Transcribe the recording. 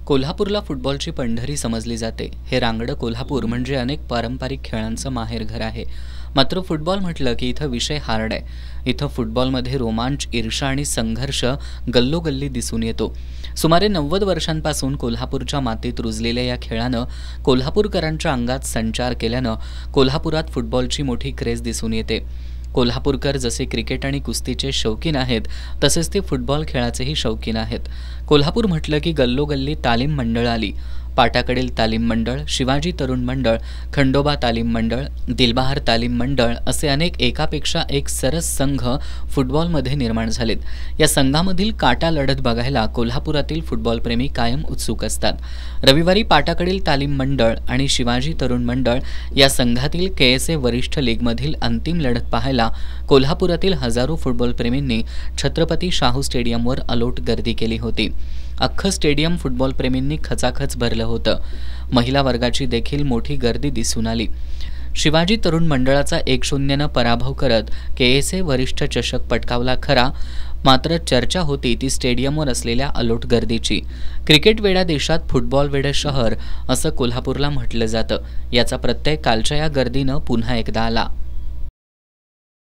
कोल्हापूरला फुटबॉलची पंढरी समजली जाते। हे रांगडं कोल्हापूर म्हणजे अनेक पारंपरिक खेळांचं माहेरघर आहे। मात्र फुटबॉल म्हटलं की इथं विषय हार्ड आहे। इथं फुटबॉलमध्ये रोमांच, ईर्ष्या आणि संघर्ष गल्लोगल्ली दिसून येतो। सुमारे 90 वर्षांपासून कोल्हापूरच्या मातीत रुजलेल्या या खेळानं कोल्हापूरकरांच्या अंगात संचार केल्यानं कोल्हापुरात फुटबॉलची मोठी क्रेज दिसून येते। कोल्हापूरकर जसे क्रिकेट आणि कुस्तीचे शौकीन आहेत, तसेच ते फुटबॉल खेळाचेही शौकीन आहेत। कोल्हापूर म्हटलं की गल्लोगल्ली तालीम मंडळ आली। पाटाकडील तालीम मंडळ, शिवाजी तरुण मंडळ, खंडोबा तालीम मंडळ, दिलबहार तालीम मंडळ असे अनेक एकापेक्षा एक सरस संघ फुटबॉलमध्ये निर्माण झालेत। या संघामधील काटा लढत बघायला कोल्हापुरातील फुटबॉलप्रेमी कायम उत्सुक असतात। रविवारी पाटाकडील तालीम मंडळ आणि शिवाजी तरुण मंडळ या संघातील KSA वरिष्ठ लीगमधील अंतिम लढत पाहायला कोल्हापुरातील हजारो फुटबॉलप्रेमींनी छत्रपती शाहू स्टेडियमवर अलोट गर्दी केली होती। अख्खं स्टेडियम फुटबॉलप्रेमींनी खचाखच भरलं होतं। महिला वर्गाची देखील मोठी गर्दी दिसून आली। शिवाजी तरुण मंडळाचा 1-0 पराभव करत KSA वरिष्ठ चषक पटकावला खरा, मात्र चर्चा होती ती स्टेडियमवर असलेल्या अलोट गर्दीची। क्रिकेट वेड्या देशात फुटबॉल वेडे शहर असं कोल्हापूरला म्हटलं जातं। याचा प्रत्यय कालच्या या गर्दीनं पुन्हा एकदा आला।